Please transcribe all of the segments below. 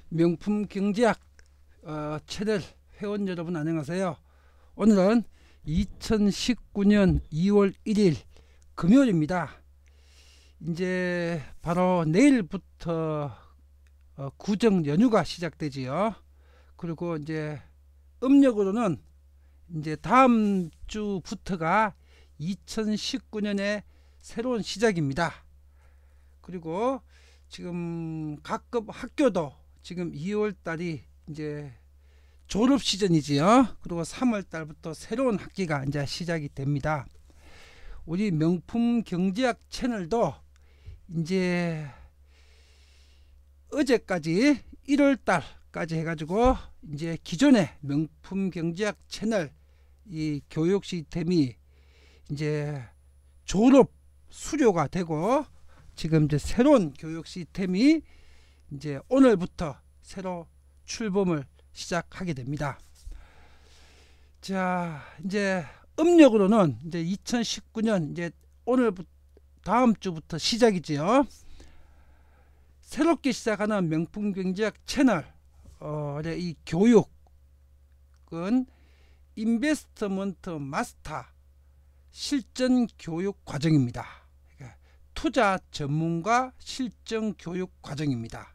명품 경제학 채널 회원 여러분 안녕하세요. 오늘은 2019년 2월 1일 금요일입니다. 이제 바로 내일부터 구정 연휴가 시작되지요. 그리고 이제 음력으로는 이제 다음 주부터가 2019년의 새로운 시작입니다. 그리고 지금 각급 학교도 지금 2월달이 이제 졸업 시즌이지요. 그리고 3월달부터 새로운 학기가 이제 시작이 됩니다. 우리 명품 경제학 채널도 이제 어제까지 1월달까지 해가지고 이제 기존의 명품 경제학 채널 이 교육 시스템이 이제 졸업 수료가 되고 지금 이제 새로운 교육 시스템이 이제 오늘부터 새로 출범을 시작하게 됩니다. 자, 이제 음력으로는 이제 2019년 이제 오늘부터 다음 주부터 시작이지요. 새롭게 시작하는 명품 경제학 채널 이 교육은 인베스트먼트 마스터 실전 교육 과정입니다. 투자 전문가 실전 교육 과정입니다.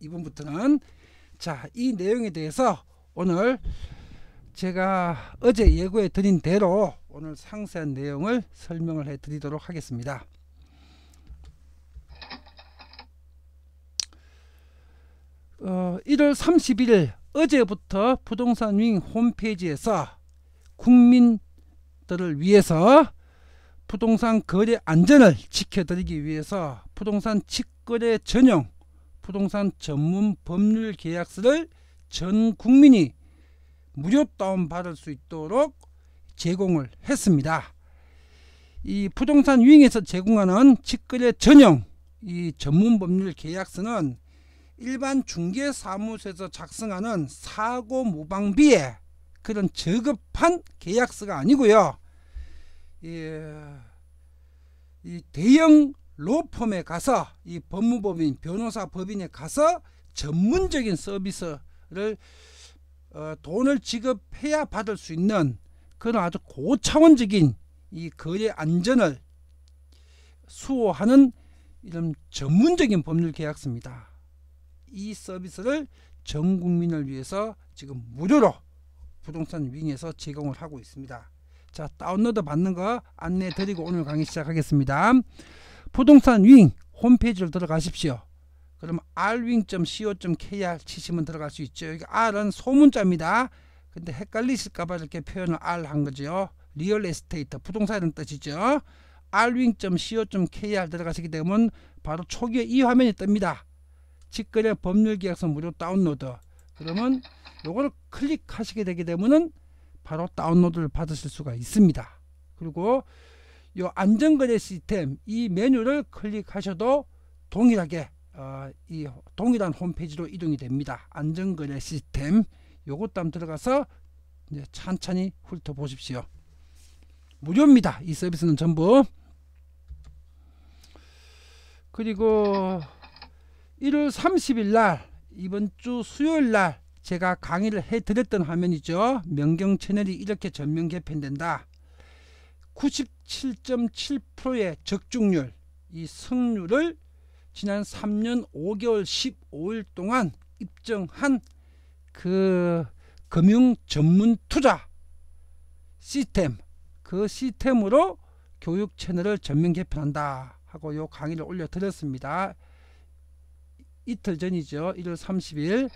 이번부터는 자, 이 내용에 대해서 오늘 제가 어제 예고해 드린 대로 오늘 상세한 내용을 설명을 해 드리도록 하겠습니다. 1월 31일 어제부터 부동산 윙 홈페이지에서 국민들을 위해서 부동산 거래 안전을 지켜드리기 위해서 부동산 직거래 전용 부동산 전문 법률 계약서를 전 국민이 무료 다운받을 수 있도록 제공을 했습니다. 이 부동산 윙에서 제공하는 직거래 전용 이 전문 법률 계약서는 일반 중개사무소에서 작성하는 사고 무방비의 그런 저급한 계약서가 아니고요. 이 대형 로펌에 가서 이 법무법인, 변호사, 법인에 가서 전문적인 서비스를 돈을 지급해야 받을 수 있는 그런 아주 고차원적인 이 거래 안전을 수호하는 이런 전문적인 법률 계약서입니다. 이 서비스를 전 국민을 위해서 지금 무료로 부동산 윙에서 제공을 하고 있습니다. 자, 다운로드 받는 거 안내 드리고 오늘 강의 시작하겠습니다. 부동산 윙 홈페이지로 들어가십시오. 그럼 rwing.co.kr 치시면 들어갈 수 있죠. 여기 R은 소문자입니다. 근데 헷갈리실까봐 이렇게 표현을 R 한 거죠. 리얼 에스테이트, 부동산이라는 뜻이죠. rwing.co.kr 들어가시게 되면 바로 초기에 이 화면이 뜹니다. 직거래 법률계약서 무료 다운로드. 그러면 요거를 클릭하시게 되게 되면은 바로 다운로드를 받으실 수가 있습니다. 그리고 요 안전거래 시스템 이 메뉴를 클릭하셔도 동일하게 이 동일한 홈페이지로 이동이 됩니다. 안전거래 시스템 요것도 한번 들어가서 이제 천천히 훑어보십시오. 무료입니다. 이 서비스는 전부. 그리고 1월 30일 날 이번 주 수요일 날 제가 강의를 해드렸던 화면이죠. 명경 채널이 이렇게 전면 개편된다. 97.7%의 적중률, 이 성률을 지난 3년 5개월 15일 동안 입증한 그 금융 전문 투자 시스템, 그 시스템으로 교육 채널을 전면 개편한다 하고 요 강의를 올려드렸습니다. 이틀 전이죠. 1월 30일.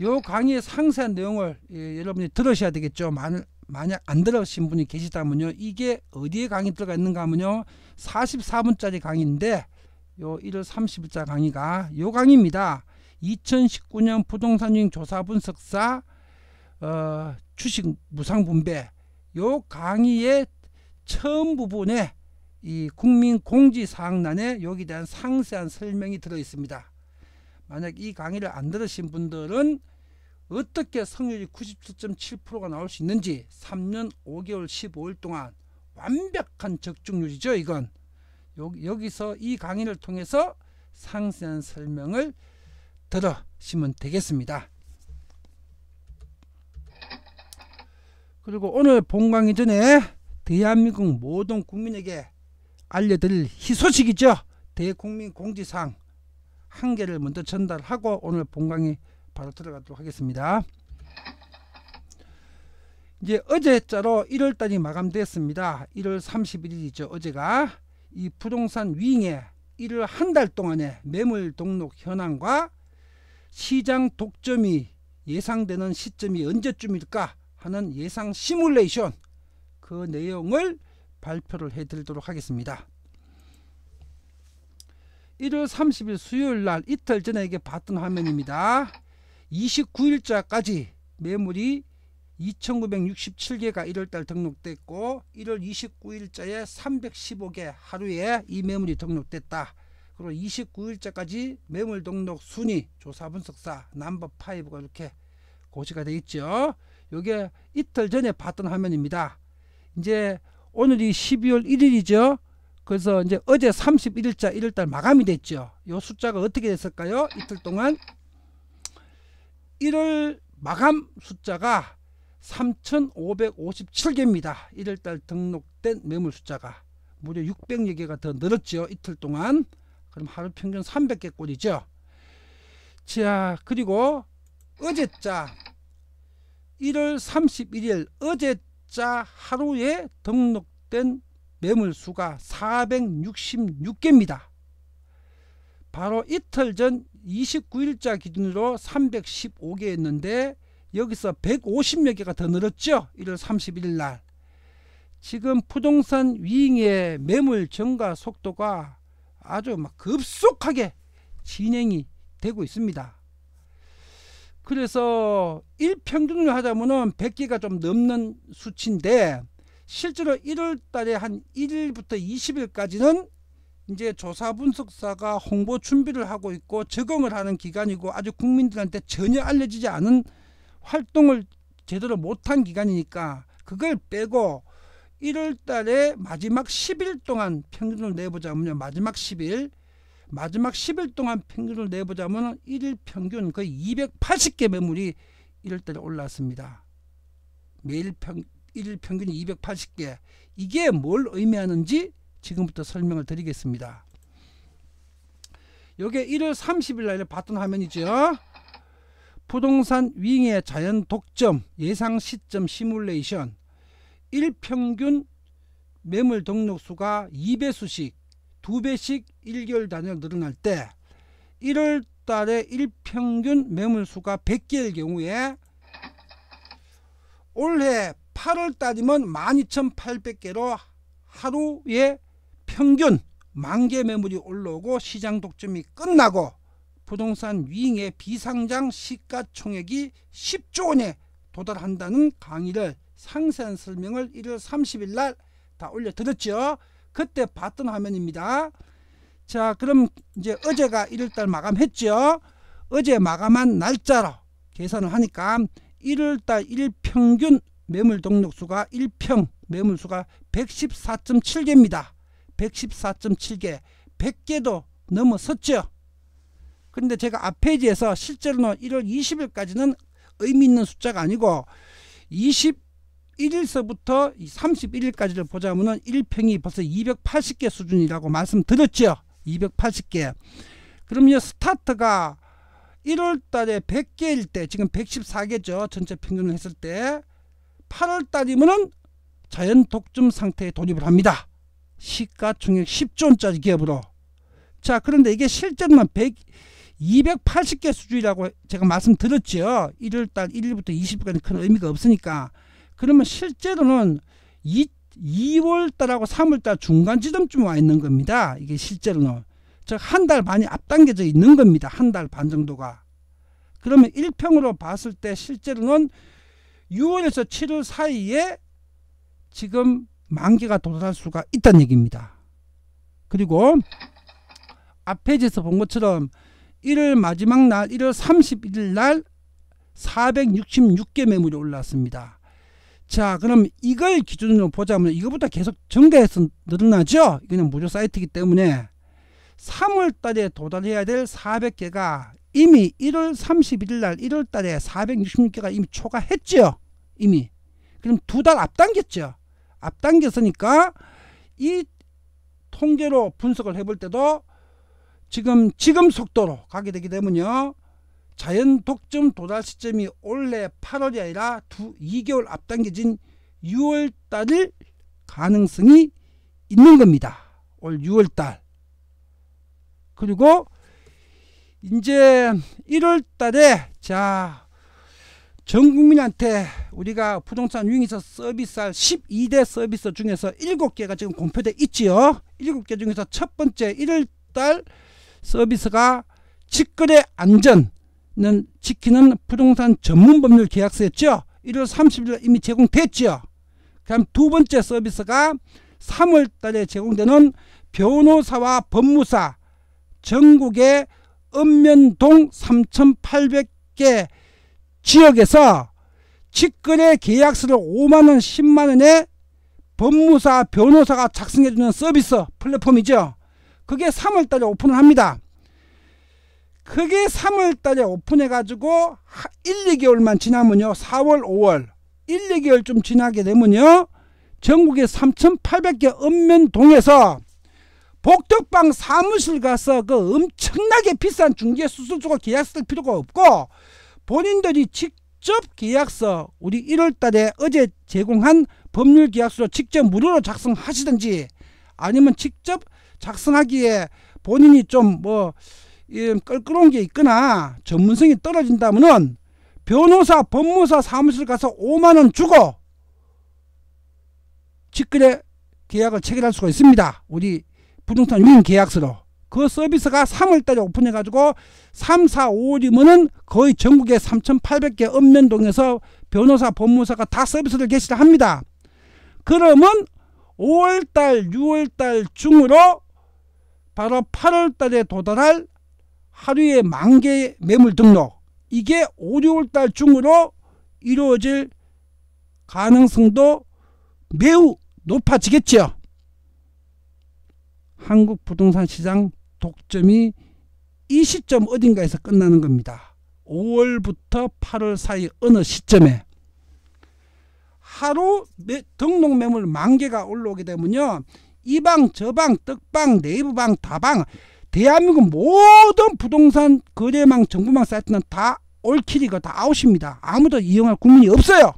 요 강의의 상세한 내용을 여러분이 들으셔야 되겠죠. 만약 안 들으신 분이 계시다면요. 이게 어디에 강의 들어가 있는가 하면요. 44분짜리 강의인데 요 1월 30일자 강의가 요 강의입니다. 2019년 부동산 윙 조사 분석사 주식 무상 분배 요 강의의 처음 부분에 이 국민 공지사항란에 여기에 대한 상세한 설명이 들어 있습니다. 만약 이 강의를 안 들으신 분들은 어떻게 성률이 97.7%가 나올 수 있는지 3년 5개월 15일 동안 완벽한 적중률이죠. 이건 여기서 이 강의를 통해서 상세한 설명을 들으시면 되겠습니다. 그리고 오늘 본강의 전에 대한민국 모든 국민에게 알려드릴 희소식이죠. 대국민 공지사항 한 개를 먼저 전달하고 오늘 본강의 바로 들어가도록 하겠습니다. 이제 어제자로 1월달이 마감됐습니다. 1월 31일이죠. 어제가 이 부동산 위잉의 1월 한 달 동안의 매물 등록 현황과 시장 독점이 예상되는 시점이 언제쯤일까 하는 예상 시뮬레이션 그 내용을 발표를 해드리도록 하겠습니다. 1월 30일 수요일날 이틀 전에 이게 봤던 화면입니다. 29일자까지 매물이 2967개가 1월달 등록됐고 1월 29일자에 315개 하루에 이 매물이 등록됐다. 그리고 29일자까지 매물 등록 순위 조사 분석사 넘버 5가 이렇게 고시가 되어 있죠. 요게 이틀 전에 봤던 화면입니다. 이제 오늘이 12월 1일이죠. 그래서 이제 어제 31일자 1월달 마감이 됐죠. 요 숫자가 어떻게 됐을까요? 이틀 동안 1월 마감 숫자가 3,557개입니다. 1월달 등록된 매물 숫자가 무려 600여 개가 더 늘었죠. 이틀 동안. 그럼 하루 평균 300개 꼴이죠. 자, 그리고 어제자 1월 31일 어제자 하루에 등록된 매물 수가 466개입니다. 바로 이틀 전 29일자 기준으로 315개였는데 여기서 150여 개가 더 늘었죠. 1월 31일 날. 지금 부동산 위잉의 매물 증가 속도가 아주 막 급속하게 진행이 되고 있습니다. 그래서 일평균을 하자면은 100개가 좀 넘는 수치인데 실제로 1월 달에 한 1일부터 20일까지는 이제 조사 분석사가 홍보 준비를 하고 있고 적응을 하는 기간이고 아주 국민들한테 전혀 알려지지 않은 활동을 제대로 못한 기간이니까 그걸 빼고 1월 달에 마지막 10일 동안 평균을 내보자면요. 마지막 10일 동안 평균을 내보자면 1일 평균 거의 280개 매물이 1월 달에 올랐습니다. 매일 1일 평균이 280개. 이게 뭘 의미하는지 지금부터 설명을 드리겠습니다. 요게 1월 30일 날에 봤던 화면이죠. 부동산 위잉의 자연 독점 예상 시점 시뮬레이션 일평균 매물 등록 수가 2배수씩 2배씩 1개월 단위로 늘어날 때 1월 달에 일평균 매물 수가 100개일 경우에 올해 8월 달이면 12,800개로 하루에 평균 10,000개 매물이 올라오고 시장 독점이 끝나고 부동산 위잉의 비상장 시가총액이 10조 원에 도달한다는 강의를 상세한 설명을 1월 30일 날 다 올려드렸죠. 그때 봤던 화면입니다. 자, 그럼 이제 어제가 1월달 마감했죠. 어제 마감한 날짜로 계산을 하니까 1월달 일평균 매물 등록수가 1평 매물수가 114.7개입니다. 114.7개 100개도 넘어섰죠. 그런데 제가 앞 페이지에서 실제로는 1월 20일까지는 의미 있는 숫자가 아니고 21일서부터 31일까지를 보자면 1평이 벌써 280개 수준이라고 말씀드렸죠. 280개. 그럼 이 스타트가 1월달에 100개일 때 지금 114개죠. 전체 평균을 했을 때 8월달이면 자연 독점 상태에 돌입을 합니다. 시가총액 10조원짜리 기업으로. 자, 그런데 이게 실제로는 280개 수준이라고 제가 말씀드렸죠. 1월달 1일부터 20일까지 큰 의미가 없으니까. 그러면 실제로는 2월달하고 3월달 중간 지점쯤 와 있는 겁니다. 이게 실제로는. 즉 한 달 반이 앞당겨져 있는 겁니다. 한 달 반 정도가. 그러면 1평으로 봤을 때 실제로는 6월에서 7월 사이에 지금 10,000개가 도달할 수가 있다는 얘기입니다. 그리고 앞 페이지에서 본 것처럼 1월 마지막 날 1월 31일 날 466개 매물이 올랐습니다. 자, 그럼 이걸 기준으로 보자면 이거보다 계속 증가해서 늘어나죠. 이거는 무료 사이트이기 때문에 3월 달에 도달해야 될 400개가 이미 1월 31일 날 1월 달에 466개가 이미 초과했죠. 이미. 그럼 2달 앞당겼죠. 앞당겼으니까 이 통계로 분석을 해볼 때도 지금 속도로 가게 되게 되면요, 자연 독점 도달 시점이 원래 8월이 아니라 2개월 앞당겨진 6월 달일 가능성이 있는 겁니다. 올 6월 달. 그리고 이제 1월 달에 전 국민한테 우리가 부동산 유인서 서비스할 12대 서비스 중에서 7개가 지금 공표돼 있지요. 7개 중에서 첫 번째 1월 달 서비스가 직거래 안전을 지키는 부동산 전문 법률 계약서였죠. 1월 30일 이미 제공됐죠. 그럼 두 번째 서비스가 3월 달에 제공되는 변호사와 법무사 전국의 읍면동 3,800개 지역에서 직거래 계약서를 5만원 10만원에 법무사 변호사가 작성해주는 서비스 플랫폼이죠. 그게 3월달에 오픈을 합니다. 그게 3월달에 오픈해가지고 1, 2개월만 지나면요, 4월 5월 1, 2개월 좀 지나게 되면요, 전국의 3,800개 읍면동에서 복덕방 사무실 가서 그 엄청나게 비싼 중개 수수료 주고 계약서 쓸 필요가 없고 본인들이 직접 계약서 우리 1월달에 어제 제공한 법률 계약서로 직접 무료로 작성하시든지, 아니면 직접 작성하기에 본인이 좀 껄끄러운 게 있거나 전문성이 떨어진다면은 변호사 법무사 사무실 가서 5만원 주고 직거래 계약을 체결할 수가 있습니다. 우리 부동산 유인 계약서로. 그 서비스가 3월달에 오픈해가지고 3, 4, 5월이면은 거의 전국의 3,800개 읍면동에서 변호사 법무사가 다 서비스를 개시를 합니다. 그러면 5월달 6월달 중으로 바로 8월달에 도달할 하루에 10,000개 매물 등록, 이게 5, 6월달 중으로 이루어질 가능성도 매우 높아지겠죠. 한국 부동산 시장 독점이 이 시점 어딘가에서 끝나는 겁니다. 5월부터 8월 사이 어느 시점에 하루 등록 매물 10,000개가 올라오게 되면요, 이방 저방 떡방 네이버방 다방 대한민국 모든 부동산 거래망 정보망 사이트는 다 올킬이고 다 아웃입니다. 아무도 이용할 국민이 없어요.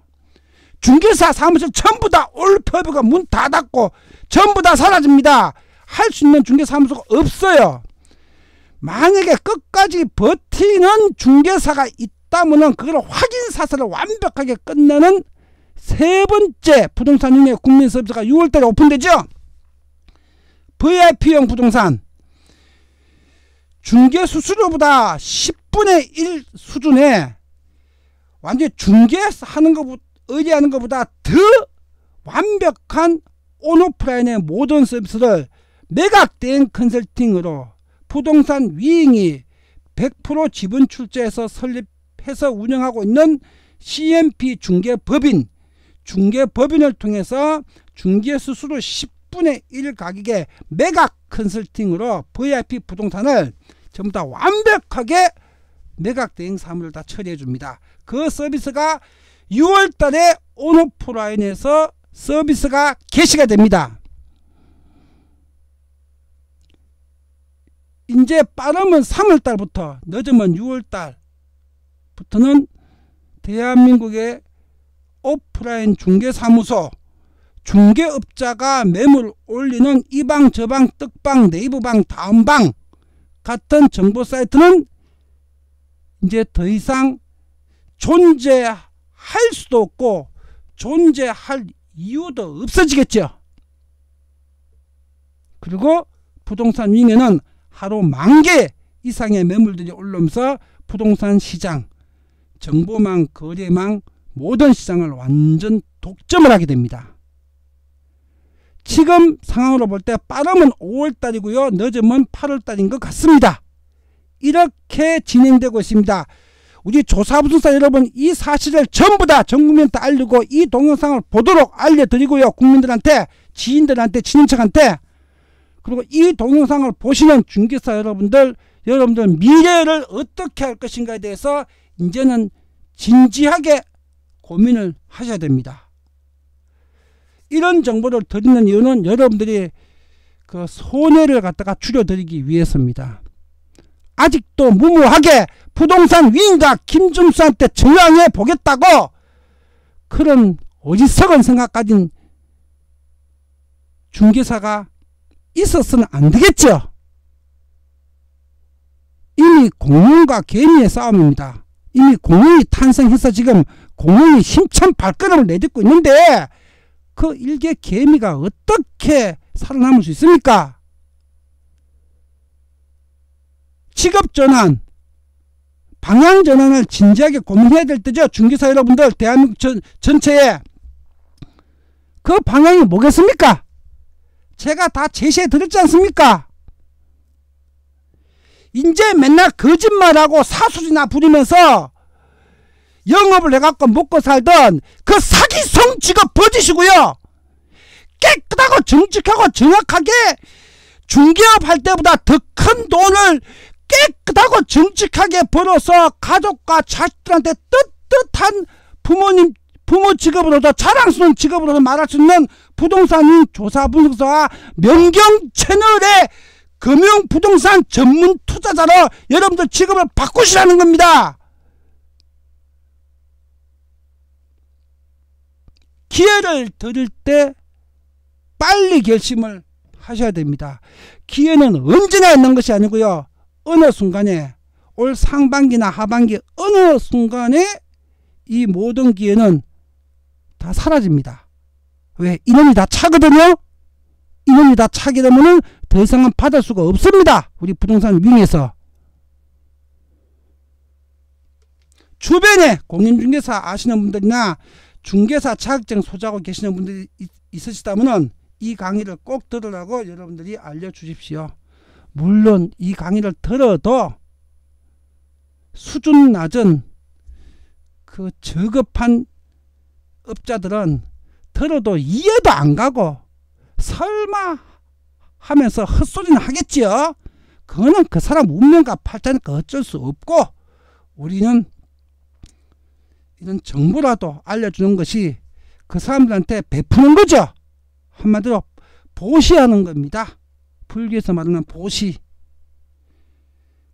중개사 사무실 전부 다 올퍼브가 문 다 닫고 전부 다 사라집니다. 할 수 있는 중개사무소가 없어요. 만약에 끝까지 버티는 중개사가 있다면 그걸 확인사설을 완벽하게 끝내는 세 번째 부동산 융의 국민 서비스가 6월달에 오픈되죠. VIP형 부동산. 중개 수수료보다 10분의 1 수준에 완전히 중개하는 것보다, 의뢰하는 것보다 더 완벽한 온오프라인의 모든 서비스를 매각 대행 컨설팅으로 부동산 위잉이 100% 지분 출자해서 설립해서 운영하고 있는 CMP 중개법인을 통해서 중개 수수료 10분의 1 가격에 매각 컨설팅으로 VIP 부동산을 전부 다 완벽하게 매각 대행 사무를 다 처리해 줍니다. 그 서비스가 6월 달에 온오프라인에서 서비스가 개시가 됩니다. 이제 빠르면 3월 달부터, 늦으면 6월 달부터는 대한민국의 오프라인 중개사무소, 중개업자가 매물 올리는 이방 저방 떡방 네이버방 다음방 같은 정보 사이트는 이제 더 이상 존재할 수도 없고 존재할 이유도 없어지겠죠. 그리고 부동산 윙에는 하루 10,000개 이상의 매물들이 올라오면서 부동산 시장, 정보망, 거래망 모든 시장을 완전 독점을 하게 됩니다. 지금 상황으로 볼 때 빠르면 5월달이고요, 늦으면 8월달인 것 같습니다. 이렇게 진행되고 있습니다. 우리 조사부동산 여러분, 이 사실을 전부 다 전 국민한테 알리고 이 동영상을 보도록 알려드리고요, 국민들한테, 지인들한테, 친인척한테. 그리고 이 동영상을 보시는 중개사 여러분들 미래를 어떻게 할 것인가에 대해서 이제는 진지하게 고민을 하셔야 됩니다. 이런 정보를 드리는 이유는 여러분들이 그 손해를 갖다가 줄여드리기 위해서입니다. 아직도 무모하게 부동산 위인가 김준수한테 저항해 보겠다고 그런 어리석은 생각 가진 중개사가 있었으면 안 되겠죠. 이미 공룡과 개미의 싸움입니다. 이미 공룡이 탄생해서 지금 공룡이 힘찬 발걸음을 내딛고 있는데 그 일개 개미가 어떻게 살아남을 수 있습니까? 직업전환, 방향전환을 진지하게 고민해야 될 때죠. 중개사 여러분들, 대한민국 전체에 그 방향이 뭐겠습니까? 제가 다 제시해 드렸지 않습니까? 이제 맨날 거짓말하고 사수지나 부리면서 영업을 해갖고 먹고 살던 그 사기성 직업 버지시고요. 깨끗하고 정직하고 정확하게 중개업 할 때보다 더 큰 돈을 깨끗하고 정직하게 벌어서 가족과 자식들한테 떳떳한 부모 직업으로도 자랑스러운 직업으로도 말할 수 있는 부동산 조사 분석사와 명경 채널의 금융 부동산 전문 투자자로 여러분들 직업을 바꾸시라는 겁니다. 기회를 드릴 때 빨리 결심을 하셔야 됩니다. 기회는 언제나 있는 것이 아니고요. 어느 순간에 올 상반기나 하반기 어느 순간에 이 모든 기회는 다 사라집니다. 왜? 인원이 다 차거든요. 인원이 다 차게 되면 더 이상은 받을 수가 없습니다. 우리 부동산 위에서. 주변에 공인중개사 아시는 분들이나 중개사 자격증 소지하고 계시는 분들이 있으시다면 이 강의를 꼭 들으라고 여러분들이 알려주십시오. 물론 이 강의를 들어도 수준 낮은 그 저급한 업자들은 들어도 이해도 안 가고 설마 하면서 헛소리는 하겠지요. 그거는 그 사람 운명과 팔자니까 어쩔 수 없고 우리는 이런 정보라도 알려주는 것이 그 사람들한테 베푸는 거죠. 한마디로 보시하는 겁니다. 불교에서 말하는 보시.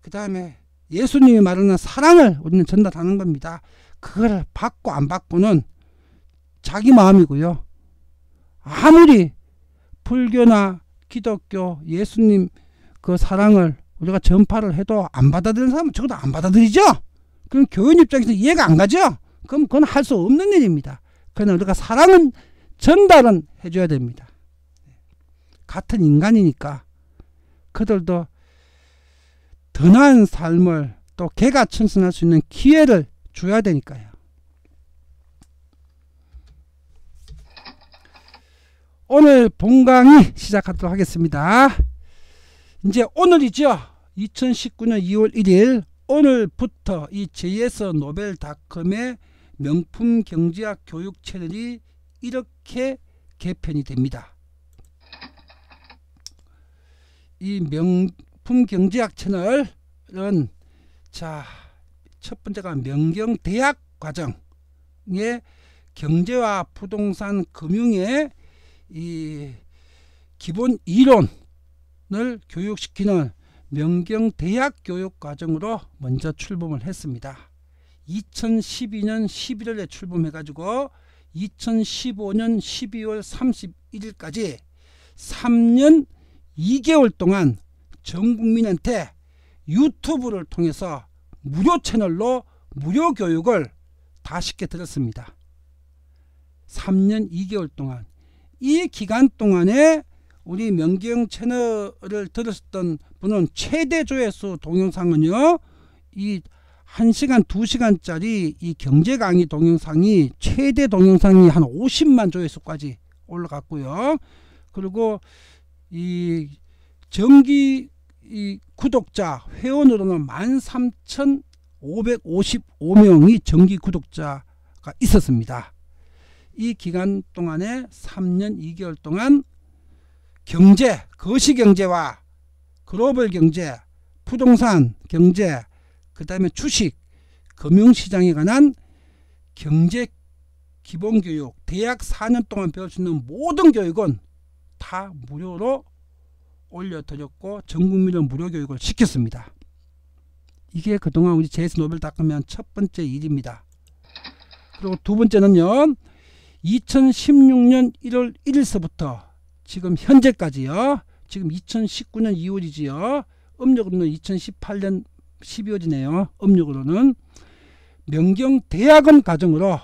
그 다음에 예수님이 말하는 사랑을 우리는 전달하는 겁니다. 그걸 받고 안 받고는 자기 마음이고요. 아무리 불교나 기독교, 예수님 그 사랑을 우리가 전파를 해도 안 받아들이는 사람은 적어도 안 받아들이죠. 그럼 교인 입장에서 이해가 안 가죠. 그럼 그건 할 수 없는 일입니다. 그러나 우리가 사랑은 전달은 해줘야 됩니다. 같은 인간이니까 그들도 더 나은 삶을 또 개가천선할 수 있는 기회를 줘야 되니까요. 오늘 본강의 시작하도록 하겠습니다. 이제 오늘이죠. 2019년 2월 1일 오늘부터 이 JS노벨닷컴의 명품 경제학 교육 채널이 이렇게 개편이 됩니다. 이 명품 경제학 채널은 자, 첫 번째가 명경대학 과정의 경제와 부동산 금융의 이 기본 이론을 교육시키는 명경대학 교육과정으로 먼저 출범을 했습니다. 2012년 11월에 출범해 가지고 2015년 12월 31일까지 3년 2개월 동안 전 국민한테 유튜브를 통해서 무료 채널로 무료 교육을 다 시켜드렸습니다. 3년 2개월 동안. 이 기간 동안에 우리 명경 채널을 들으셨던 분은 최대 조회수 동영상은요, 이 1시간 2시간짜리 이 경제 강의 동영상이 최대 동영상이 한 50만 조회수까지 올라갔고요. 그리고 이 정기 이 구독자 회원으로는 13,555명이 정기 구독자가 있었습니다. 이 기간 동안에 3년 2개월 동안 경제, 거시경제와 글로벌 경제, 부동산 경제, 그 다음에 주식, 금융시장에 관한 경제 기본교육, 대학 4년 동안 배울 수 있는 모든 교육은 다 무료로 올려드렸고 전국민을 무료 교육을 시켰습니다. 이게 그동안 우리 JS 노벨닷컴의 첫 번째 일입니다. 그리고 두 번째는요, 2016년 1월 1일서부터 지금 현재까지요, 지금 2019년 2월이지요, 음력으로는 2018년 12월이네요. 음력으로는 명경대학원 과정으로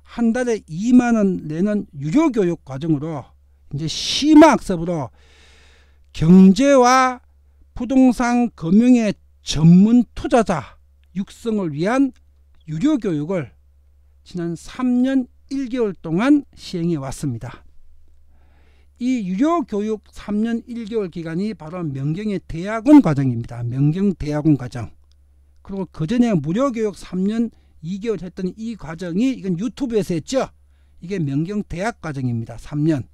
한 달에 2만원 내는 유료교육 과정으로 이제 심화학습으로 경제와 부동산 금융의 전문 투자자 육성을 위한 유료교육을 지난 3년 1개월 동안 시행해 왔습니다. 이 유료교육 3년 1개월 기간이 바로 명경의 대학원 과정입니다. 명경대학원 과정. 그리고 그전에 무료교육 3년 2개월 했던 이 과정이, 이건 유튜브에서 했죠. 이게 명경대학 과정입니다. 3년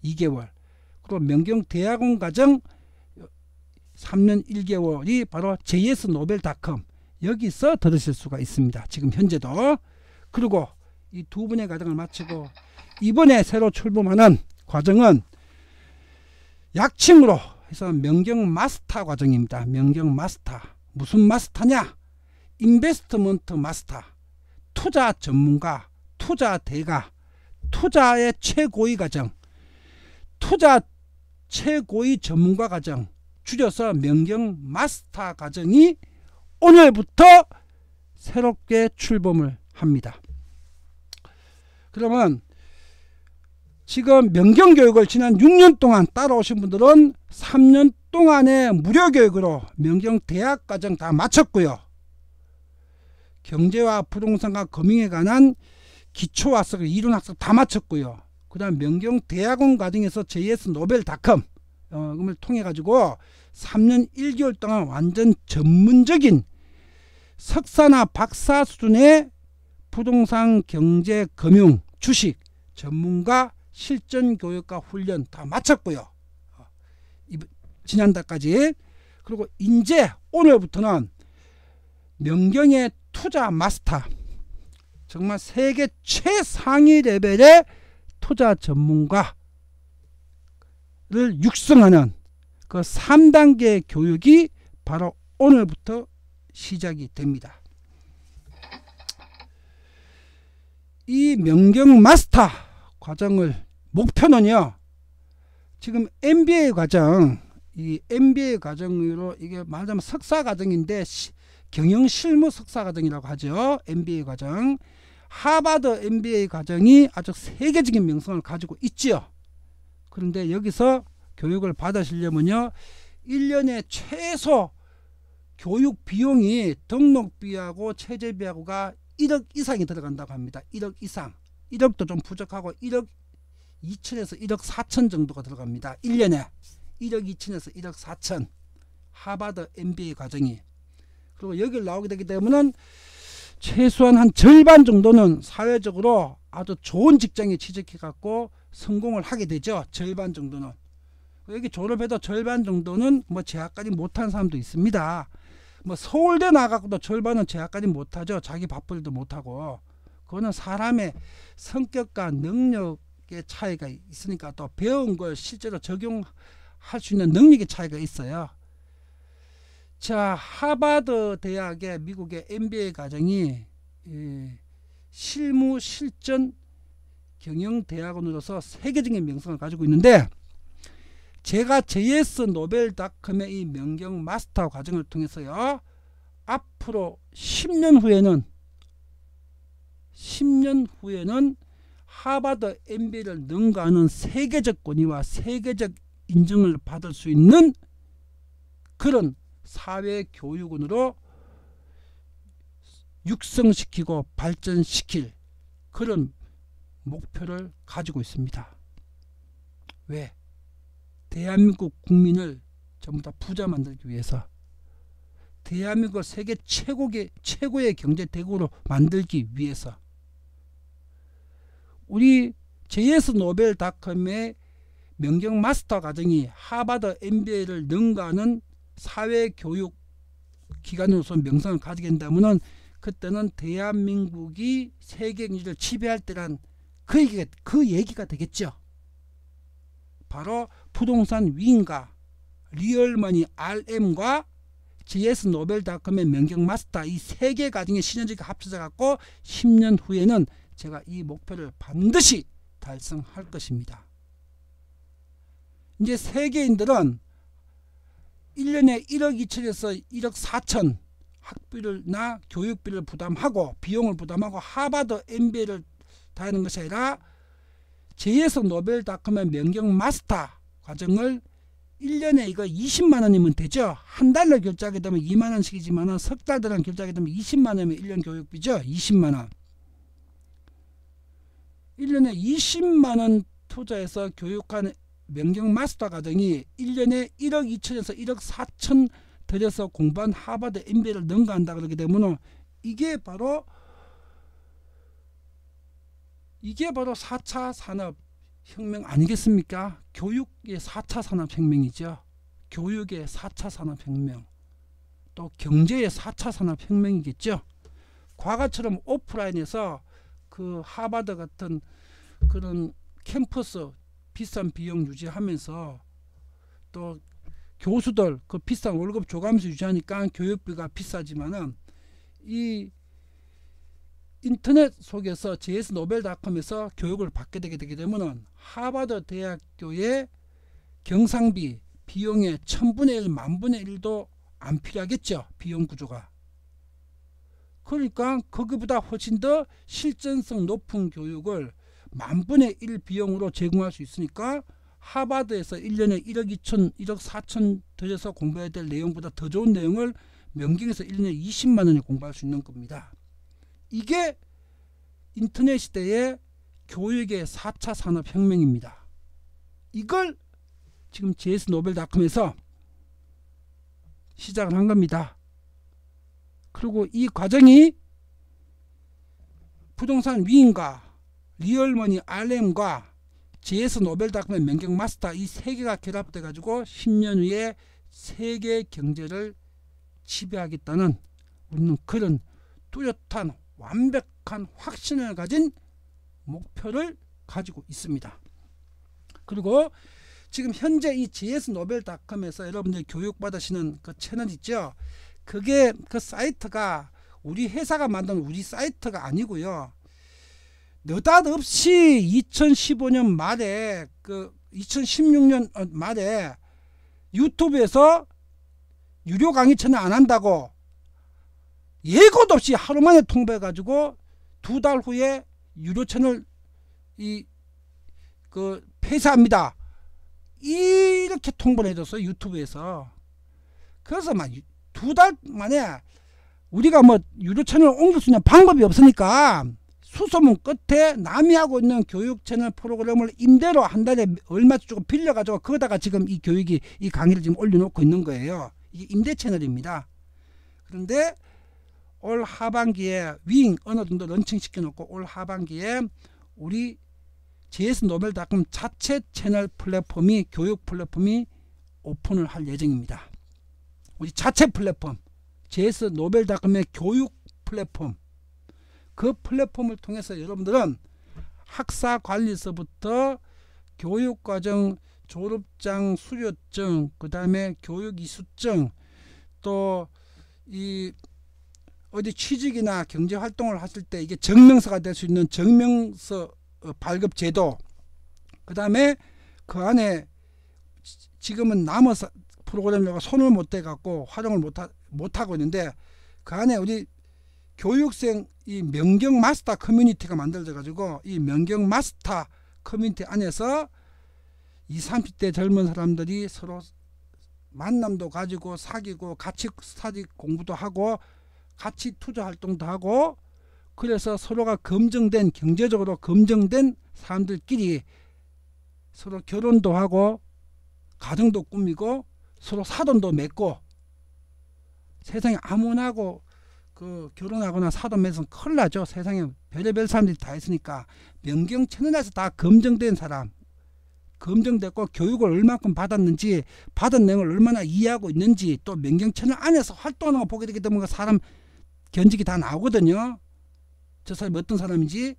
2개월. 그리고 명경대학원 과정 3년 1개월이 바로 js노벨닷컴, 여기서 들으실 수가 있습니다. 지금 현재도. 그리고 이 두 분의 과정을 마치고 이번에 새로 출범하는 과정은 약칭으로 해서 명경 마스터 과정입니다. 명경 마스터. 무슨 마스터냐? 인베스트먼트 마스터. 투자 전문가, 투자 대가, 투자의 최고위 과정, 투자 최고위 전문가 과정, 줄여서 명경 마스터 과정이 오늘부터 새롭게 출범을 합니다. 그러면 지금 명경교육을 지난 6년 동안 따라오신 분들은 3년 동안의 무료교육으로 명경대학과정 다 마쳤고요. 경제와 부동산과 금융에 관한 기초학습, 이론학습 다 마쳤고요. 그 다음 명경대학원 과정에서 js노벨닷컴을 통해 가지고 3년 1개월 동안 완전 전문적인 석사나 박사 수준의 부동산, 경제, 금융, 주식 전문가 실전 교육과 훈련 다 마쳤고요. 지난달까지. 그리고 이제 오늘부터는 명경의 투자 마스터, 정말 세계 최상위 레벨의 투자 전문가를 육성하는 그 3단계 교육이 바로 오늘부터 시작이 됩니다. 이 명경 마스터 과정을 목표는요, 지금 MBA 과정, 이 MBA 과정으로 이게 말하자면 석사 과정인데 경영 실무 석사 과정이라고 하죠. MBA 과정. 하버드 MBA 과정이 아주 세계적인 명성을 가지고 있지요. 그런데 여기서 교육을 받으시려면요, 1년에 최소 교육 비용이 등록비하고 체제비하고가 1억 이상이 들어간다고 합니다. 1억 이상. 1억도 좀 부족하고 1억 2천에서 1억 4천 정도가 들어갑니다. 1년에 1억 2천에서 1억 4천. 하버드 MBA 과정이. 그리고 여기를 나오게 되기 때문에 최소한 한 절반 정도는 사회적으로 아주 좋은 직장에 취직해 갖고 성공을 하게 되죠. 절반 정도는. 여기 졸업해도 절반 정도는 뭐 재학까지 못한 사람도 있습니다. 뭐 서울대 나가고도 절반은 재학까지 못하죠. 자기 바쁠 때 못하고. 그거는 사람의 성격과 능력의 차이가 있으니까, 또 배운 걸 실제로 적용할 수 있는 능력의 차이가 있어요. 자, 하버드 대학의 미국의 MBA 과정이 실무 실전 경영대학원으로서 세계적인 명성을 가지고 있는데, 제가 js노벨닷컴의 이 명경 마스터 과정을 통해서요, 앞으로 10년 후에는 하버드 MBA를 능가하는 세계적 권위와 세계적 인정을 받을 수 있는 그런 사회교육원으로 육성시키고 발전시킬 그런 목표를 가지고 있습니다. 왜? 대한민국 국민을 전부 다 부자 만들기 위해서, 대한민국을 세계 최고의 경제 대국으로 만들기 위해서, 우리 js노벨닷컴의 명경 마스터 과정이 하버드 MBA를 능가하는 사회교육 기관으로서 명성을 가지게 된다면 그때는 대한민국이 세계 경제를 지배할 때란 그 얘기가 되겠죠. 바로 부동산 위인과 리얼머니 RM과 GS 노벨닷컴의 명경 마스터 이 세 개 과정의 시너지가 합쳐져 갖고 10년 후에는 제가 이 목표를 반드시 달성할 것입니다. 이제 세계인들은 1년에 1억 2천에서 1억 4천 학비나 교육비를 부담하고 비용을 부담하고 하버드 MBA를 다니는 것이 아니라 JS 노벨닷컴의 명경 마스터 과정을 1년에 이거 20만원이면 되죠. 한 달로 결제하게 되면 2만원씩이지만 석 달 동안 결제하게 되면 20만원이면 1년 교육비죠. 20만원. 1년에 20만원 투자해서 교육한 명경 마스터 과정이 1년에 1억 2천에서 1억 4천 들여서 공부한 하버드 MBA를 능가한다 그러게 되면 이게 바로 4차 산업혁명 아니겠습니까? 교육의 4차 산업혁명이죠. 교육의 4차 산업혁명, 또 경제의 4차 산업혁명이겠죠. 과거처럼 오프라인에서 그 하버드 같은 그런 캠퍼스 비싼 비용 유지하면서 또 교수들 그 비싼 월급 줘가면서 유지하니까 교육비가 비싸지만은 이 인터넷 속에서 JS 노벨닷컴에서 교육을 받게 되게 되면 하버드 대학교의 경상비 비용의 1000분의 1, 10,000분의 1도 안 필요하겠죠. 비용 구조가. 그러니까 거기보다 훨씬 더 실전성 높은 교육을 10,000분의 1 비용으로 제공할 수 있으니까 하버드에서 1년에 1억 2천, 1억 4천 들여서 공부해야 될 내용보다 더 좋은 내용을 명경에서 1년에 20만원에 공부할 수 있는 겁니다. 이게 인터넷 시대의 교육의 4차 산업혁명입니다. 이걸 지금 JS 노벨닷컴에서 시작을 한 겁니다. 그리고 이 과정이 부동산 위인과 리얼머니 RM과 JS 노벨닷컴의 명경 마스터 이 세 개가 결합돼 가지고 10년 후에 세계 경제를 지배하겠다는 우리는 그런 뚜렷한 완벽한 확신을 가진 목표를 가지고 있습니다. 그리고 지금 현재 이 JS 노벨닷컴에서 여러분들이 교육받으시는 그 채널 있죠. 그게 그 사이트가 우리 회사가 만든 우리 사이트가 아니고요. 느닷없이 2015년 말에 2016년 말에 유튜브에서 유료 강의 채널 안 한다고 예고도 없이 하루 만에 통보해 가지고 2달 후에 유료 채널 폐쇄합니다. 이렇게 통보를 해줬어요. 유튜브에서. 그래서 막 2달 만에 우리가 뭐 유료 채널을 옮길 수 있는 방법이 없으니까 수소문 끝에 남이 하고 있는 교육 채널 프로그램을 임대로 한 달에 얼마 주고 빌려가지고 거기다가 지금 이 강의를 지금 올려놓고 있는 거예요. 이게 임대 채널입니다. 그런데 올 하반기에 윙 어느 정도 런칭 시켜놓고 올 하반기에 우리 JS 노벨닷컴 자체 채널 플랫폼이 교육 플랫폼이 오픈을 할 예정입니다. 우리 자체 플랫폼 JS 노벨닷컴의 교육 플랫폼 그 플랫폼을 통해서 여러분들은 학사관리서부터 교육과정 졸업장 수료증 그 다음에 교육이수증 또 이 어디 취직이나 경제활동을 하실 때 이게 증명서가 될 수 있는 증명서 발급 제도 그 다음에 그 안에 지금은 남은 프로그램을 손을 못 대갖고 활용을 못하고 있는데 그 안에 우리 교육생 이 명경 마스터 커뮤니티가 만들어져 가지고 이 명경 마스터 커뮤니티 안에서 20, 30대 젊은 사람들이 서로 만남도 가지고 사귀고 같이 스터디 공부도 하고 같이 투자 활동도 하고 그래서 서로가 검증된 경제적으로 검증된 사람들끼리 서로 결혼도 하고 가정도 꾸미고 서로 사돈도 맺고 세상에 아무나고 결혼하거나 사돈 맺으면 큰일 나죠. 세상에 별의별 사람들이 다 있으니까 명경 채널에서 다 검증된 사람 검증됐고 교육을 얼마큼 받았는지, 받은 내용을 얼마나 이해하고 있는지, 또 명경 채널 안에서 활동하는 거 보게 되기 때문에 사람 견직이 다 나오거든요. 저 사람이 어떤 사람인지.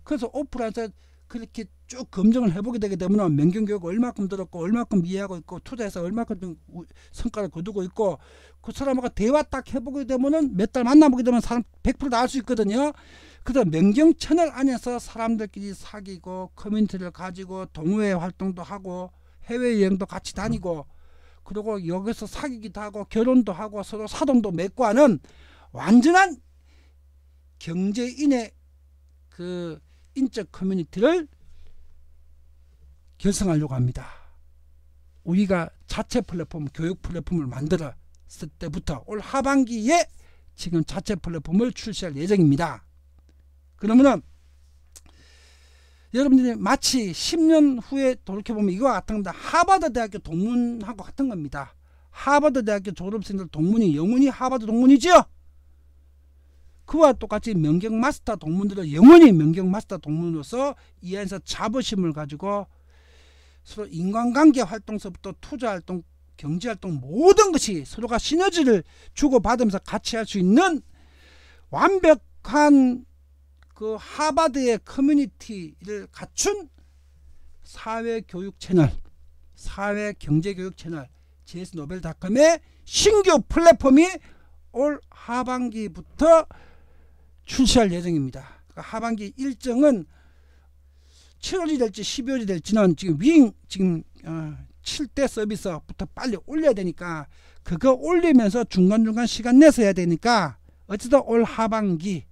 그래서 오프라인에서 그렇게 쭉 검증을 해보게 되게 되면 명경교육을 얼마큼 들었고 얼마큼 이해하고 있고 투자해서 얼마큼 성과를 거두고 있고, 그 사람하고 대화 딱 해보게 되면은 몇 달 만나보게 되면 사람 100% 다 알 수 있거든요. 그래서 명경 채널 안에서 사람들끼리 사귀고 커뮤니티를 가지고 동호회 활동도 하고 해외여행도 같이 다니고, 그리고 여기서 사귀기도 하고 결혼도 하고 서로 사돈도 맺고 하는 완전한 경제인의 그 인적 커뮤니티를 결성하려고 합니다. 우리가 자체 플랫폼, 교육 플랫폼을 만들었을 때부터 올 하반기에 지금 자체 플랫폼을 출시할 예정입니다. 그러면은 여러분들이 마치 10년 후에 돌이켜보면 이거와 같은 겁니다. 하버드 대학교 동문하고 같은 겁니다. 하버드 대학교 졸업생들 동문이 영원히 하버드 동문이죠. 그와 똑같이 명경 마스터 동문들은 영원히 명경 마스터 동문으로서 이 안에서 자부심을 가지고 서로 인간관계 활동서부터 투자활동, 경제활동 모든 것이 서로가 시너지를 주고받으면서 같이 할 수 있는 완벽한 그 하버드의 커뮤니티를 갖춘 사회교육 채널, 사회경제교육 채널 JS노벨닷컴의 신규 플랫폼이 올 하반기부터 출시할 예정입니다. 그러니까 하반기 일정은 7월이 될지 12월이 될지는 지금 7대 서비스부터 빨리 올려야 되니까, 그거 올리면서 중간중간 시간 내서 해야 되니까 어쨌든 올 하반기로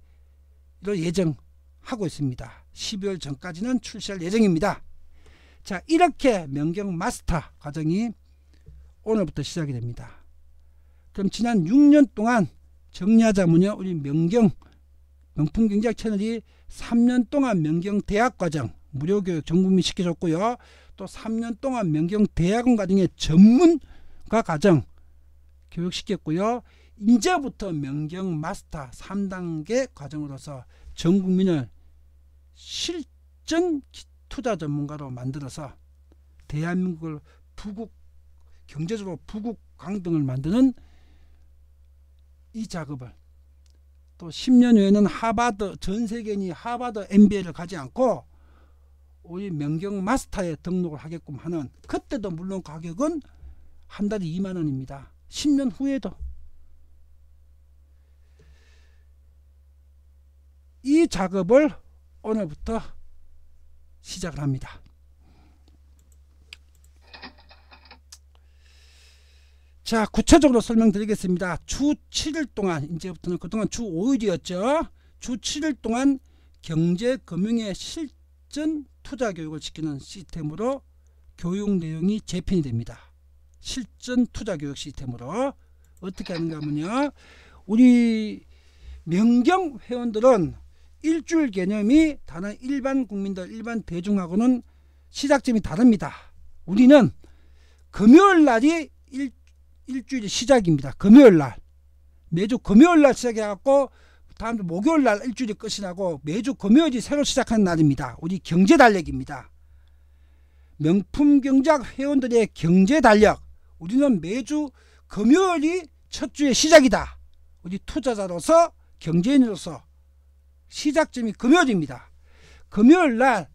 예정하고 있습니다. 12월 전까지는 출시할 예정입니다. 자, 이렇게 명경 마스터 과정이 오늘부터 시작이 됩니다. 그럼 지난 6년 동안 정리하자면요, 우리 명품경제학 채널이 3년 동안 명경대학과정 무료교육 전국민 시켜줬고요. 또 3년 동안 명경대학원 과정의 전문가 과정 교육시켰고요. 이제부터 명경마스터 3단계 과정으로서 전국민을 실전 투자 전문가로 만들어서 대한민국을 경제적으로 부국 강등을 만드는 이 작업을, 또 10년 후에는 하버드, 전 세계인이 하버드 MBA를 가지 않고 우리 명경 마스터에 등록을 하게끔 하는, 그때도 물론 가격은 한 달에 2만원입니다. 10년 후에도. 이 작업을 오늘부터 시작을 합니다. 자, 구체적으로 설명드리겠습니다. 주 7일 동안, 이제부터는 그동안 주 5일이었죠. 주 7일 동안 경제금융의 실전 투자교육을 시키는 시스템으로 교육 내용이 재편이 됩니다. 실전 투자교육 시스템으로 어떻게 하는가 하면요, 우리 명경 회원들은 일주일 개념이 다른 일반 국민들, 일반 대중하고는 시작점이 다릅니다. 우리는 금요일날이 일주일의 시작입니다. 금요일날, 매주 금요일날 시작해갖고 다음 주 목요일날 일주일이 끝이 나고 매주 금요일이 새로 시작하는 날입니다. 우리 경제달력입니다. 명품경제학 회원들의 경제달력, 우리는 매주 금요일이 첫 주의 시작이다. 우리 투자자로서, 경제인으로서 시작점이 금요일입니다. 금요일날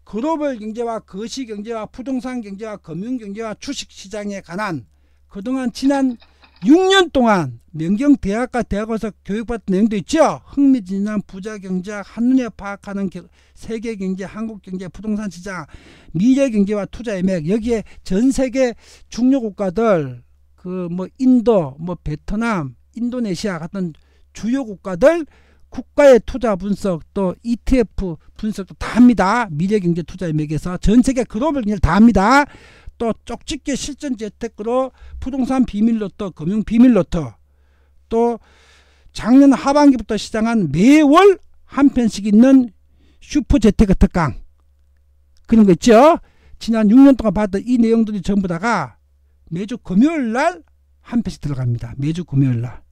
글로벌 경제와 거시경제와 부동산 경제와 금융경제와 주식시장에 관한 그동안 지난 6년 동안 명경대학과 대학원에서 교육받은 내용도 있죠. 흥미진진한 부자경제학, 한눈에 파악하는 세계경제, 한국경제, 부동산시장, 미래경제와 투자의 맥, 여기에 전세계 중요국가들, 인도, 베트남, 인도네시아 같은 주요 국가들 국가의 투자 분석, 또 ETF 분석도 다 합니다. 미래경제 투자의 맥에서 전세계 글로벌 경제를 다 합니다. 또 쪽집게 실전 재테크로 부동산 비밀로또, 금융 비밀로또, 또 작년 하반기부터 시작한 매월 한 편씩 있는 슈퍼 재테크 특강, 그런 거 있죠. 지난 6년 동안 봤던 이 내용들이 전부 다가 매주 금요일날 한 편씩 들어갑니다. 매주 금요일날.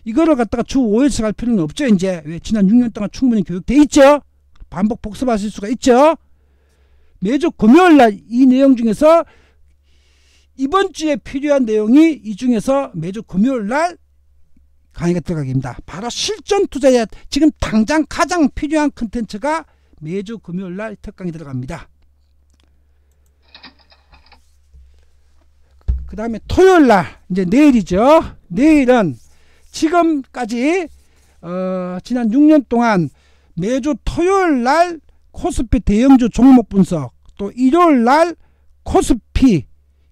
이거를 갖다가 주 5일씩 할 필요는 없죠. 이제 왜 지난 6년 동안 충분히 교육돼 있죠. 반복 복습하실 수가 있죠. 매주 금요일날 이 내용 중에서 이번 주에 필요한 내용이 이 중에서 매주 금요일날 강의가 들어가게 됩니다. 바로 실전 투자에 지금 당장 가장 필요한 컨텐츠가 매주 금요일날 특강이 들어갑니다. 그 다음에 토요일날 이제 내일이죠. 내일은 지금까지 지난 6년 동안 매주 토요일날 코스피 대형주 종목 분석, 또 일요일날 코스피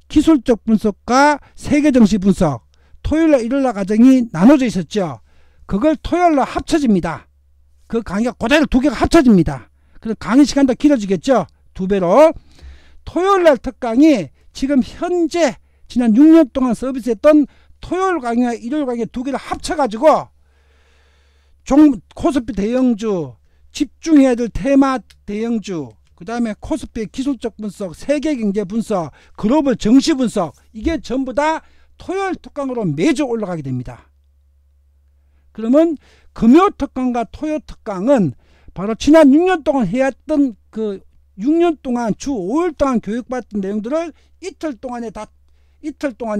기술적 분석과 세계정시 분석, 토요일날 일요일날 과정이 나눠져 있었죠. 그걸 토요일날 합쳐집니다. 그 강의가 그대로 두 개가 합쳐집니다. 그래서 강의 시간도 길어지겠죠. 두 배로. 토요일날 특강이 지금 현재 지난 6년 동안 서비스했던 토요일 강의와 일요일 강의 두 개를 합쳐가지고 코스피 대형주, 집중해야 될 테마 대형주, 그 다음에 코스피의 기술적 분석, 세계경제 분석, 글로벌 정시 분석, 이게 전부 다 토요일 특강으로 매주 올라가게 됩니다. 그러면 금요 특강과 토요 특강은 바로 지난 6년 동안 해왔던 그 6년 동안 주 5일 동안 교육받던 내용들을 이틀 동안에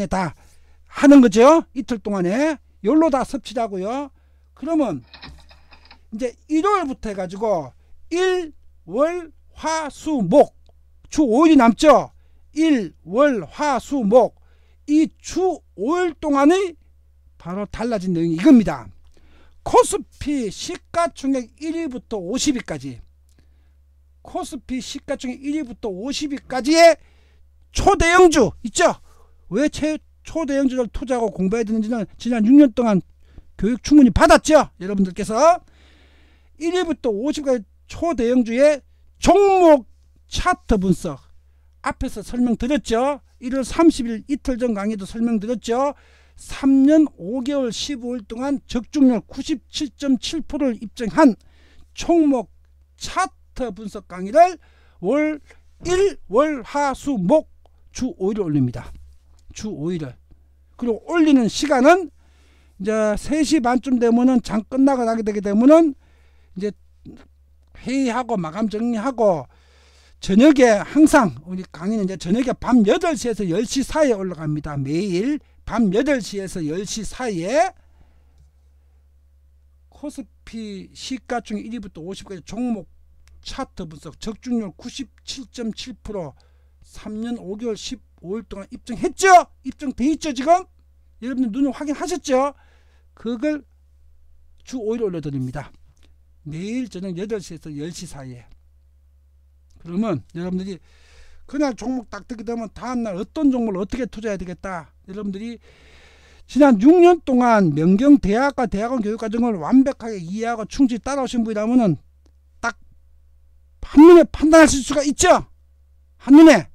다 하는 거죠. 이틀 동안에 열로 다 섭취하고요. 그러면 이제 일요일부터 해가지고 일, 월, 화, 수, 목 주 5일이 남죠. 일, 월, 화, 수, 목 이 주 5일 동안의 바로 달라진 내용이 이겁니다. 코스피 시가총액 1위부터 50위까지, 코스피 시가총액 1위부터 50위까지의 초대형주 있죠. 왜 초대형주를 투자하고 공부해야 되는지는 지난 6년 동안 교육 충분히 받았죠. 여러분들께서 1위부터 50위까지 초대형주의 종목 차트 분석 앞에서 설명드렸죠. 1월 30일 이틀 전 강의도 설명드렸죠. 3년 5개월 15일 동안 적중률 97.7%를 입증한 총목 차트 분석 강의를 월 1, 월, 하, 수, 목 주 5일을 올립니다. 주 5일을. 그리고 올리는 시간은 이제 3시 반쯤 되면은 장 끝나고 나게 되게 되면은 이제 회의하고 마감 정리하고 저녁에 항상 우리 강의는 이제 저녁에 밤 8시에서 10시 사이에 올라갑니다. 매일 밤 8시에서 10시 사이에 코스피 시가총액 1위부터 50까지 종목 차트 분석 적중률 97.7% 3년 5개월 15일 동안 입증했죠? 입증돼 있죠 지금? 여러분들 눈으로 확인하셨죠? 그걸 주 5일 올려드립니다. 내일 저녁 8시에서 10시 사이에. 그러면 여러분들이 그날 종목 딱 뜨게 되면 다음날 어떤 종목을 어떻게 투자해야 되겠다. 여러분들이 지난 6년 동안 명경대학과 대학원 교육과정을 완벽하게 이해하고 충실히 따라오신 분이라면 딱 한눈에 판단하실 수가 있죠. 한눈에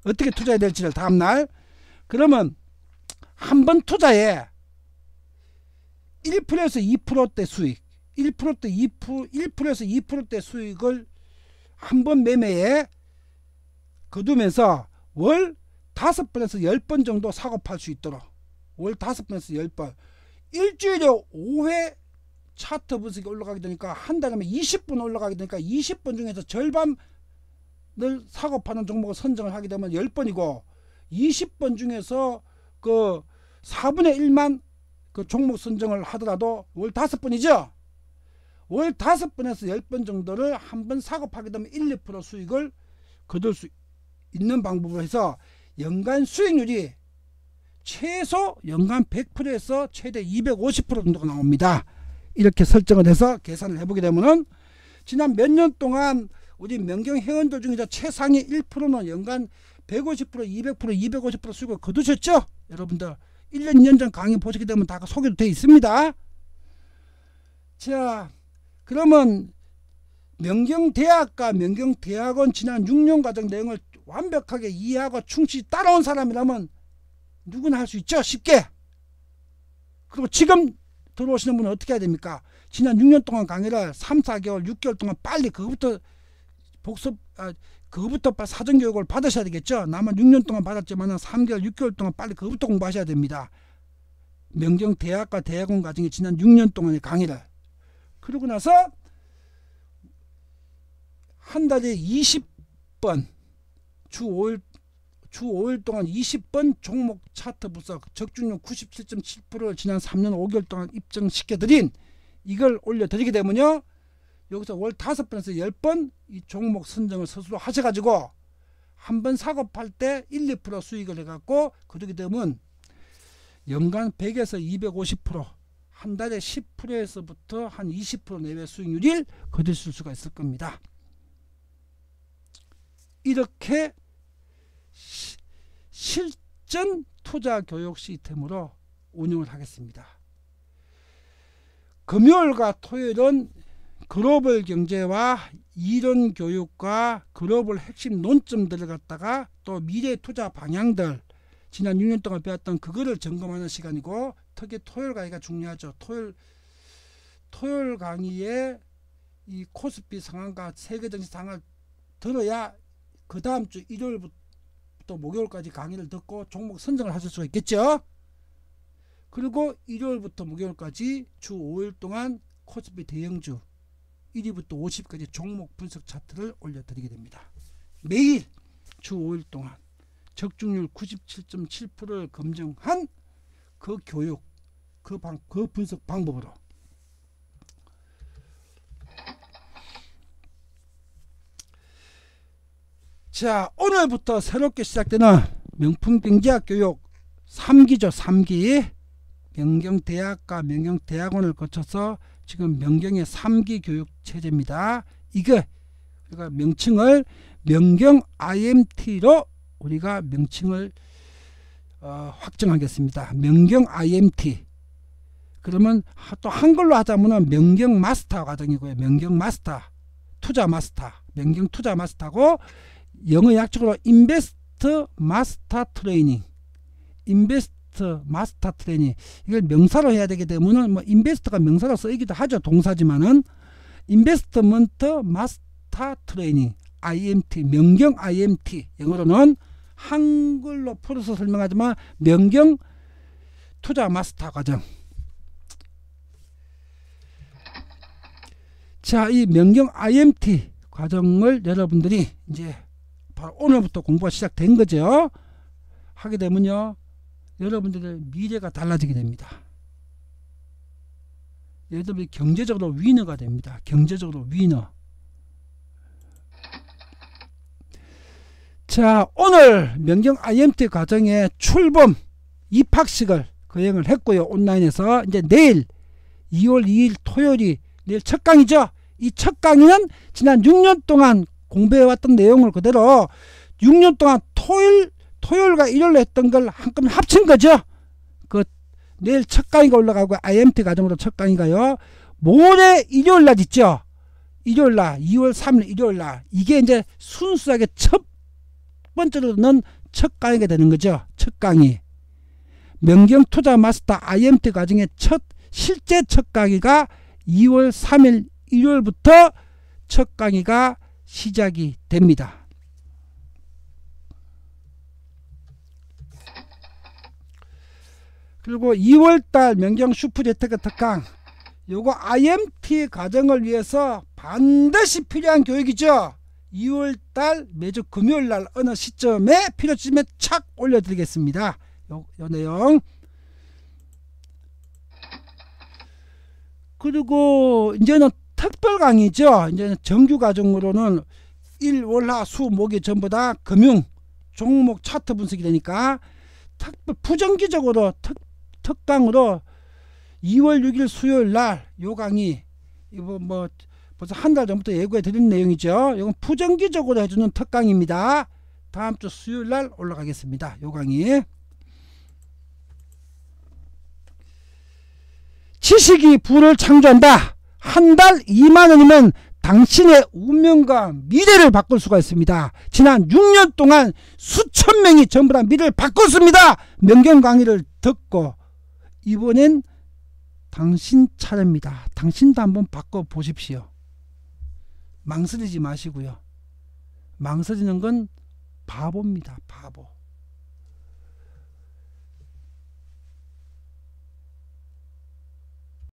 어떻게 투자해야 될지를 다음날. 그러면 한 번 투자에 1%에서 2%대 수익, 1%대 1%에서 2%대 수익을 한 번 매매에 거두면서 월 5번에서 10번 정도 사고 팔 수 있도록, 월 5번에서 10번, 일주일에 5회 차트 분석이 올라가게 되니까 한 달에 20번 올라가게 되니까 20번 중에서 절반을 사고 파는 종목을 선정을 하게 되면 10번이고, 20번 중에서 그 4분의 1만 그 종목 선정을 하더라도 월 5번이죠. 월 5번에서 10번 정도를 한 번 사고 파게 되면 1, 2% 수익을 거둘 수 있는 방법으로 해서 연간 수익률이 최소 연간 100%에서 최대 250% 정도가 나옵니다. 이렇게 설정을 해서 계산을 해보게 되면은 지난 몇 년 동안 우리 명경 회원들 중에서 최상위 1%는 연간 150%, 200%, 250% 수익을 거두셨죠? 여러분들 1년, 2년 전 강의 보시게 되면 다 소개도 되어 있습니다. 자, 그러면 명경대학과 명경대학원 지난 6년 과정 내용을 완벽하게 이해하고 충실히 따라온 사람이라면 누구나 할 수 있죠. 쉽게. 그리고 지금 들어오시는 분은 어떻게 해야 됩니까? 지난 6년 동안 강의를 3, 4개월, 6개월 동안 빨리 그거부터 사전교육을 받으셔야 되겠죠. 나만 6년 동안 받았지만 3개월, 6개월 동안 빨리 그거부터 공부하셔야 됩니다. 명경대학과 대학원 과정에 지난 6년 동안의 강의를. 그러고 나서 한 달에 10번 주 5일 동안 20번 종목 차트 분석 적중률 97.7%를 지난 3년 5개월 동안 입증시켜드린 이걸 올려드리게 되면요, 여기서 월 5번에서 10번 이 종목 선정을 스스로 하셔가지고 한번 사고 팔 때 1, 2% 수익을 해갖고 그러게 되면 연간 100에서 250%, 한 달에 10%에서부터 한 20% 내외 수익률을 거두실 수가 있을 겁니다. 이렇게 실전 투자 교육 시스템으로 운영을 하겠습니다. 금요일과 토요일은 글로벌 경제와 이론 교육과 글로벌 핵심 논점들을 갖다가 또 미래 투자 방향들 지난 6년 동안 배웠던 그거를 점검하는 시간이고, 특히 토요일 강의가 중요하죠. 토요일 강의에 이 코스피 상황과 세계 증시 상황을 들어야 그 다음 주 일요일부터 목요일까지 강의를 듣고 종목 선정을 하실 수가 있겠죠. 그리고 일요일부터 목요일까지 주 5일 동안 코스피 대형주 1위부터 50까지 종목 분석 차트를 올려드리게 됩니다. 매일 주 5일 동안 적중률 97.7%를 검증한 그 교육, 그 분석 방법으로 자, 오늘부터 새롭게 시작되는 명품경제학 교육 3기죠. 3기 명경대학과 명경대학원을 거쳐서 지금 명경의 3기 교육 체제입니다. 이게 우리가 명칭을 명경 IMT로 우리가 명칭을 확정하겠습니다. 명경 IMT. 그러면 또 한글로 하자면 명경 마스터 과정이고요. 명경 마스터, 투자 마스터, 명경 투자 마스터고, 영어 약적으로 인베스트 마스터 트레이닝, 인베스트 마스터 트레이닝. 이걸 명사로 해야 되게 되면은 뭐 인베스트가 명사로 쓰이기도 하죠. 동사지만은 인베스트먼트 마스터 트레이닝 IMT, 명경 IMT. 영어로는 한글로 풀어서 설명하지만 명경 투자 마스터 과정. 자, 이 명경 IMT 과정을 여러분들이 이제 바로 오늘부터 공부가 시작된 거죠. 하게 되면요, 여러분들의 미래가 달라지게 됩니다. 여러분들이 경제적으로 위너가 됩니다. 경제적으로 위너. 자, 오늘 명경 IMT 과정의 출범 입학식을 거행을 했고요. 온라인에서 이제 내일 2월 2일 토요일이 내일 첫 강의죠. 이 첫 강의는 지난 6년 동안 공부해왔던 내용을 그대로 6년 동안 토요일과 일요일로 했던 걸 한꺼번에 합친 거죠. 그 내일 첫 강의가 올라가고 IMT 과정으로 첫 강의가요. 모레 일요일날 있죠. 일요일날 2월 3일 일요일날 이게 이제 순수하게 첫 번째로는 첫 강의가 되는 거죠. 첫 강의. 명경 투자 마스터 IMT 과정의 실제 첫 강의가 2월 3일 일요일부터 첫 강의가 시작이 됩니다. 그리고 2월달 명경 슈퍼재테크 특강, 요거 IMT 과정을 위해서 반드시 필요한 교육이죠. 2월달 매주 금요일날 어느 시점에 필요점에 착 올려드리겠습니다. 요 내용. 그리고 이제는 특별 강의죠. 이제 정규 과정으로는 일, 월, 화, 수, 목이 전부 다 금융 종목 차트 분석이 되니까 특별 부정기적으로 특강으로 2월 6일 수요일 날 요 강의, 이거 뭐 벌써 한 달 전부터 예고해 드린 내용이죠. 이건 부정기적으로 해주는 특강입니다. 다음 주 수요일 날 올라가겠습니다. 요 강의. 지식이 부를 창조한다. 한 달 2만원이면 당신의 운명과 미래를 바꿀 수가 있습니다. 지난 6년 동안 수천 명이 전부 다 미래를 바꿨습니다. 명경 강의를 듣고 이번엔 당신 차례입니다. 당신도 한번 바꿔보십시오. 망설이지 마시고요. 망설이는 건 바보입니다. 바보.